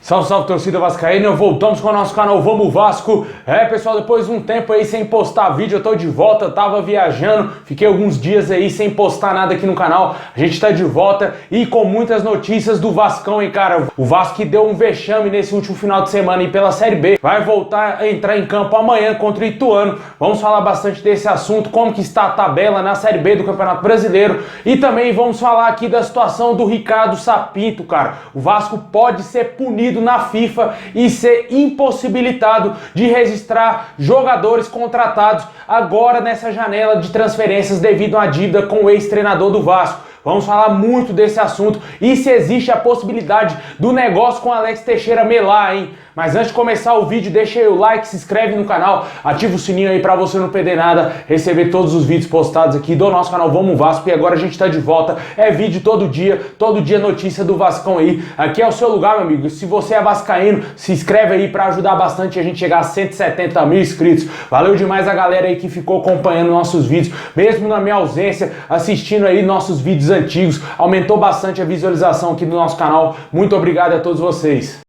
Salve, salve, torcida vascaína, voltamos com o nosso canal Vamos Vasco. Pessoal, depois de um tempo aí sem postar vídeo, eu tô de volta, eu tava viajando, fiquei alguns dias aí sem postar nada aqui no canal. A gente tá de volta e com muitas notícias do Vascão, hein, cara. O Vasco que deu um vexame nesse último final de semana aí pela Série B, vai voltar a entrar em campo amanhã contra o Ituano. Vamos falar bastante desse assunto, como que está a tabela na Série B do Campeonato Brasileiro e também vamos falar aqui da situação do Ricardo Sapinto, cara. O Vasco pode ser punido na FIFA e ser impossibilitado de registrar jogadores contratados agora nessa janela de transferências devido à dívida com o ex-treinador do Vasco. Vamos falar muito desse assunto e se existe a possibilidade do negócio com Alex Teixeira melar, hein? Mas antes de começar o vídeo, deixa aí o like, se inscreve no canal, ativa o sininho aí pra você não perder nada, receber todos os vídeos postados aqui do nosso canal Vamos Vasco. E agora a gente tá de volta, é vídeo todo dia notícia do Vascão aí. Aqui é o seu lugar, meu amigo. Se você é vascaíno, se inscreve aí pra ajudar bastante a gente chegar a 170 mil inscritos. Valeu demais a galera aí que ficou acompanhando nossos vídeos, mesmo na minha ausência, assistindo aí nossos vídeos antigos. Aumentou bastante a visualização aqui do nosso canal. Muito obrigado a todos vocês.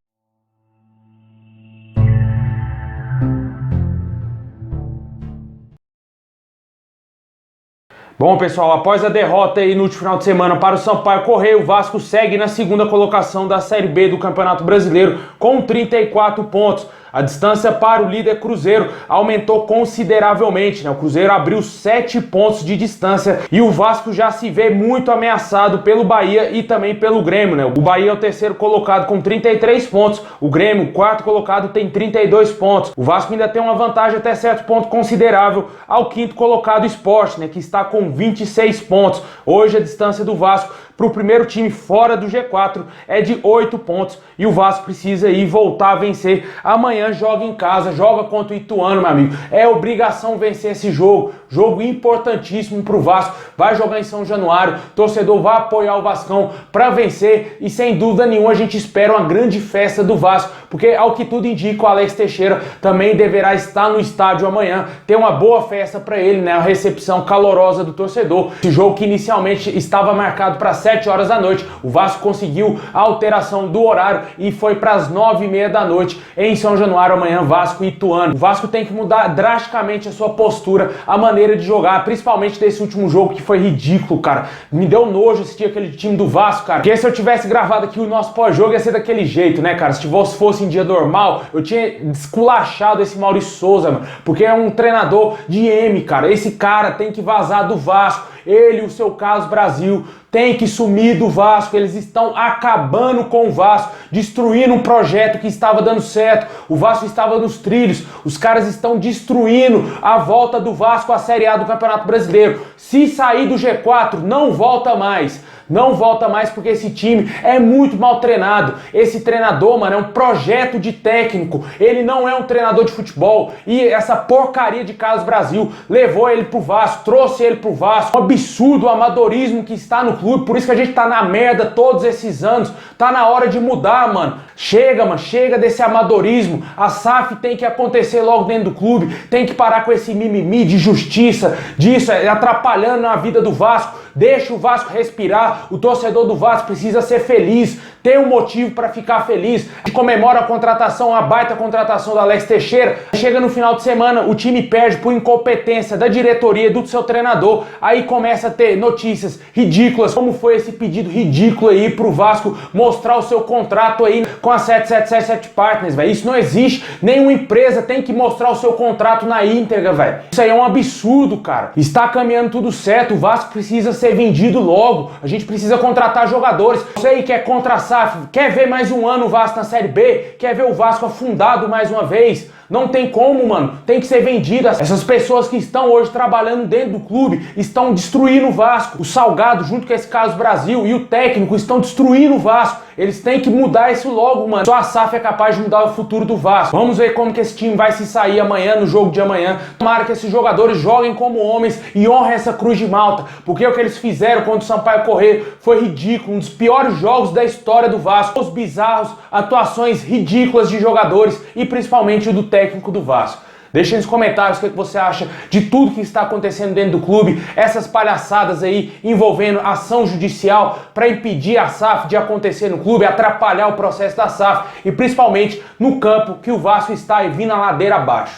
Bom, pessoal, após a derrota aí no último final de semana para o Sampaio Corrêa, o Vasco segue na segunda colocação da Série B do Campeonato Brasileiro com 34 pontos. A distância para o líder Cruzeiro aumentou consideravelmente, né? O Cruzeiro abriu 7 pontos de distância e o Vasco já se vê muito ameaçado pelo Bahia e também pelo Grêmio, né? O Bahia é o terceiro colocado com 33 pontos, o Grêmio, o quarto colocado, tem 32 pontos. O Vasco ainda tem uma vantagem até certo ponto considerável ao quinto colocado Sport, né? Que está com 26 pontos. Hoje a distância do Vasco para o primeiro time fora do G4 é de 8 pontos e o Vasco precisa ir voltar a vencer. Amanhã joga em casa, joga contra o Ituano, meu amigo. É obrigação vencer esse jogo, jogo importantíssimo para o Vasco. Vai jogar em São Januário, torcedor vai apoiar o Vascão para vencer e sem dúvida nenhuma a gente espera uma grande festa do Vasco, porque ao que tudo indica o Alex Teixeira também deverá estar no estádio amanhã, ter uma boa festa para ele, né? A recepção calorosa do torcedor. Esse jogo que inicialmente estava marcado para 7 horas da noite, o Vasco conseguiu a alteração do horário e foi para as 9h30 da noite em São Januário, amanhã Vasco e Ituano. O Vasco tem que mudar drasticamente a sua postura, a maneira de jogar, principalmente desse último jogo que foi ridículo, cara. Me deu nojo assistir aquele time do Vasco, cara. Porque se eu tivesse gravado aqui o nosso pós-jogo ia ser daquele jeito, né, cara? Se fosse em dia normal, eu tinha esculachado esse Maurício Souza, mano, porque é um treinador de M, cara. Esse cara tem que vazar do Vasco. Ele e o seu Carlos Brasil tem que sumir do Vasco. Eles estão acabando com o Vasco, destruindo um projeto que estava dando certo. O Vasco estava nos trilhos. Os caras estão destruindo a volta do Vasco à Série A do Campeonato Brasileiro. Se sair do G4, não volta mais. Não volta mais porque esse time é muito mal treinado. Esse treinador, mano, é um projeto de técnico. Ele não é um treinador de futebol. E essa porcaria de Carlos Brasil levou ele pro Vasco, trouxe ele pro Vasco. Um absurdo o amadorismo que está no clube. Por isso que a gente tá na merda todos esses anos. Tá na hora de mudar, mano. Chega, mano, chega desse amadorismo. A SAF tem que acontecer logo dentro do clube. Tem que parar com esse mimimi de justiça, disso, atrapalhando a vida do Vasco. Deixa o Vasco respirar. O torcedor do Vasco precisa ser feliz, tem um motivo para ficar feliz. A gente comemora a contratação, a baita contratação do Alex Teixeira. Chega no final de semana, o time perde por incompetência da diretoria, do seu treinador. Aí começa a ter notícias ridículas, como foi esse pedido ridículo aí pro Vasco mostrar o seu contrato aí com a 7777 Partners, velho. Isso não existe. Nenhuma empresa tem que mostrar o seu contrato na íntegra, velho. Isso aí é um absurdo, cara. Está caminhando tudo certo, o Vasco precisa ser vendido logo. A gente precisa contratar jogadores. Você aí que é contra a SAF, quer ver mais um ano o Vasco na Série B? Quer ver o Vasco afundado mais uma vez? Não tem como, mano. Tem que ser vendido. Essas pessoas que estão hoje trabalhando dentro do clube estão destruindo o Vasco. O Salgado, junto com esse Carlos Brasil e o técnico, estão destruindo o Vasco. Eles têm que mudar isso logo, mano. Só a SAF é capaz de mudar o futuro do Vasco. Vamos ver como que esse time vai se sair amanhã, no jogo de amanhã. Tomara que esses jogadores joguem como homens e honrem essa cruz de Malta. Porque o que eles fizeram contra o Sampaio Corrêa foi ridículo. Um dos piores jogos da história do Vasco. Os bizarros, atuações ridículas de jogadores e principalmente o do técnico do Vasco. Deixa aí nos comentários o que você acha de tudo que está acontecendo dentro do clube, essas palhaçadas aí envolvendo ação judicial para impedir a SAF de acontecer no clube, atrapalhar o processo da SAF e principalmente no campo que o Vasco está aí vindo a ladeira abaixo.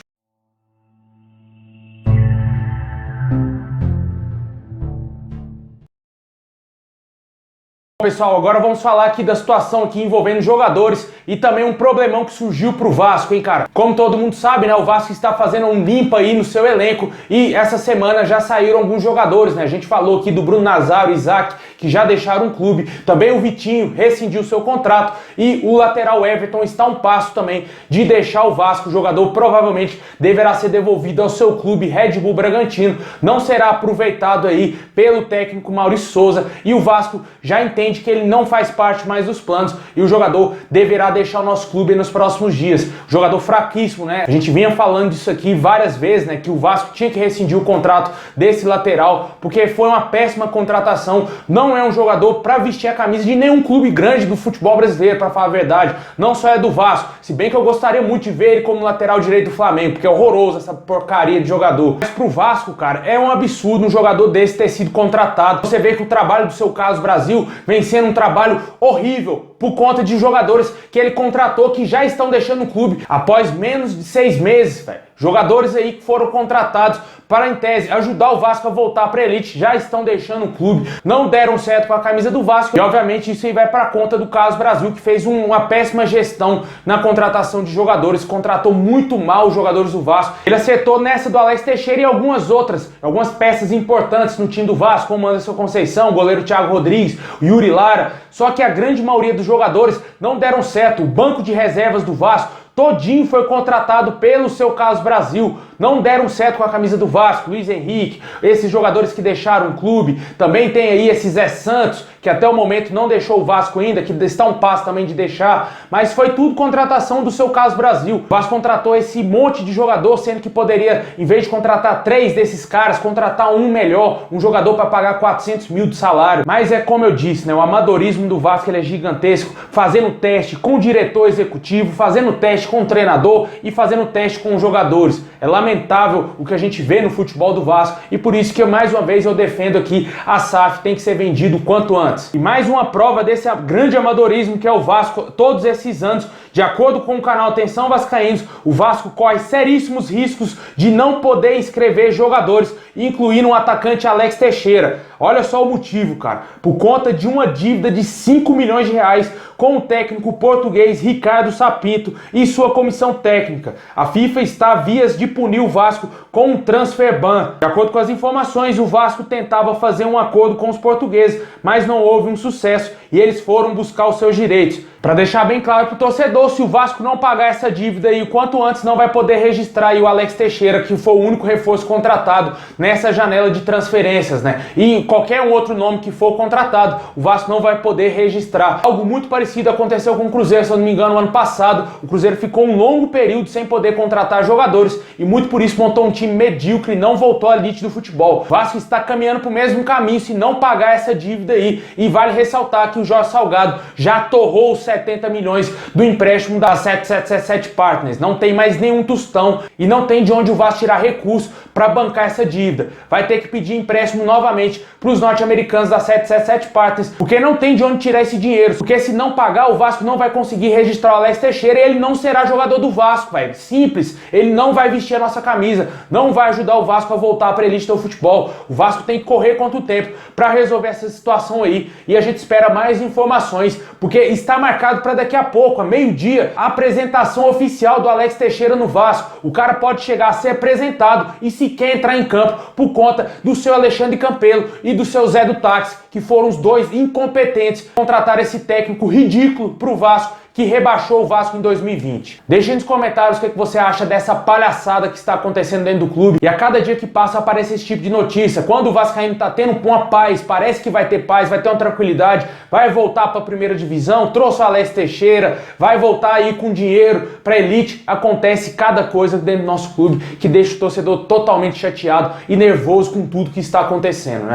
Pessoal, agora vamos falar aqui da situação aqui envolvendo jogadores e também um problemão que surgiu pro Vasco, hein, cara? Como todo mundo sabe, né, o Vasco está fazendo um limpa aí no seu elenco e essa semana já saíram alguns jogadores, né? A gente falou aqui do Bruno Nazário, Isaac, que já deixaram o clube. Também o Vitinho rescindiu seu contrato e o lateral Everton está a um passo também de deixar o Vasco. O jogador provavelmente deverá ser devolvido ao seu clube Red Bull Bragantino. Não será aproveitado aí pelo técnico Maurício Souza e o Vasco já entende que ele não faz parte mais dos planos e o jogador deverá deixar o nosso clube nos próximos dias. Jogador fraquíssimo, né? A gente vinha falando disso aqui várias vezes, né? Que o Vasco tinha que rescindir o contrato desse lateral, porque foi uma péssima contratação. Não é um jogador para vestir a camisa de nenhum clube grande do futebol brasileiro, para falar a verdade. Não só é do Vasco, se bem que eu gostaria muito de ver ele como lateral direito do Flamengo, porque é horroroso essa porcaria de jogador. Mas pro Vasco, cara, é um absurdo um jogador desse ter sido contratado. Você vê que o trabalho do seu Carlos Brasil vem sendo um trabalho horrível por conta de jogadores que ele contratou que já estão deixando o clube após menos de 6 meses, velho. Jogadores aí que foram contratados para, em tese, ajudar o Vasco a voltar para a elite, já estão deixando o clube, não deram certo com a camisa do Vasco e, obviamente, isso aí vai para conta do Carlos Brasil, que fez uma péssima gestão na contratação de jogadores, contratou muito mal os jogadores do Vasco. Ele acertou nessa do Alex Teixeira e algumas outras, algumas peças importantes no time do Vasco, como Anderson Conceição, o goleiro Thiago Rodrigues, o Yuri Lara, só que a grande maioria dos jogadores não deram certo. O banco de reservas do Vasco todinho foi contratado pelo seu Carlos Brasil. Não deram certo com a camisa do Vasco. Luiz Henrique, esses jogadores que deixaram o clube. Também tem aí esse Zé Santos, que até o momento não deixou o Vasco ainda, que está um passo também de deixar. Mas foi tudo contratação do seu Carlos Brasil. O Vasco contratou esse monte de jogador, sendo que poderia, em vez de contratar 3 desses caras, contratar um melhor, um jogador para pagar 400 mil de salário. Mas é como eu disse, né? O amadorismo do Vasco ele é gigantesco, fazendo teste com o diretor executivo, fazendo teste com o treinador e fazendo teste com os jogadores. É lamentável o que a gente vê no futebol do Vasco e por isso que mais uma vez eu defendo aqui a SAF tem que ser vendido o quanto antes. E mais uma prova desse grande amadorismo que é o Vasco todos esses anos. De acordo com o canal Atenção Vascaínos, o Vasco corre seríssimos riscos de não poder inscrever jogadores, incluindo o atacante Alex Teixeira. Olha só o motivo, cara. Por conta de uma dívida de 5 milhões de reais com o técnico português Ricardo Sapinto e sua comissão técnica. A FIFA está a vias de punir o Vasco com um transfer ban. De acordo com as informações, o Vasco tentava fazer um acordo com os portugueses, mas não houve um sucesso e eles foram buscar os seus direitos. Para deixar bem claro para o torcedor, se o Vasco não pagar essa dívida aí o quanto antes, não vai poder registrar aí o Alex Teixeira, que foi o único reforço contratado nessa janela de transferências, né? E qualquer outro nome que for contratado, o Vasco não vai poder registrar. Algo muito parecido aconteceu com o Cruzeiro, se eu não me engano, no ano passado. O Cruzeiro ficou um longo período sem poder contratar jogadores e muito por isso montou um time medíocre e não voltou à elite do futebol. O Vasco está caminhando para o mesmo caminho se não pagar essa dívida aí. E vale ressaltar que o Jorge Salgado já torrou os 70 milhões do empréstimo da 777 Partners. Não tem mais nenhum tostão e não tem de onde o Vasco tirar recurso para bancar essa dívida. Vai ter que pedir empréstimo novamente para os norte-americanos da 777 Partners, porque não tem de onde tirar esse dinheiro. Porque se não pagar, o Vasco não vai conseguir registrar o Alex Teixeira e ele não será jogador do Vasco, velho. Simples. Ele não vai vestir a nossa camisa, não vai ajudar o Vasco a voltar para a elite do futebol. O Vasco tem que correr contra o tempo para resolver essa situação aí e a gente espera mais informações, porque está marcado para daqui a pouco, a meio-dia, a apresentação oficial do Alex Teixeira no Vasco. O cara pode chegar a ser apresentado e sequer entrar em campo por conta do seu Alexandre Campelo e do seu Zé do Táxi, que foram os dois incompetentes contratar esse técnico ridículo pro Vasco, que rebaixou o Vasco em 2020. Deixe nos comentários o que você acha dessa palhaçada que está acontecendo dentro do clube. E a cada dia que passa aparece esse tipo de notícia. Quando o Vascaíno está tendo uma paz, parece que vai ter paz, vai ter uma tranquilidade, vai voltar para a primeira divisão, trouxe o Alex Teixeira, vai voltar aí com dinheiro para a elite. Acontece cada coisa dentro do nosso clube que deixa o torcedor totalmente chateado e nervoso com tudo que está acontecendo, né?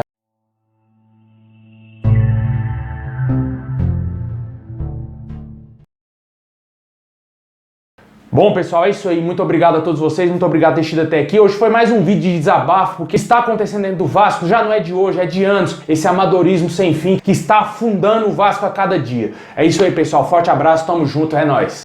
Bom, pessoal, é isso aí. Muito obrigado a todos vocês, muito obrigado por ter assistido até aqui. Hoje foi mais um vídeo de desabafo, porque está acontecendo dentro do Vasco, já não é de hoje, é de anos, esse amadorismo sem fim que está afundando o Vasco a cada dia. É isso aí, pessoal. Forte abraço, tamo junto, é nóis.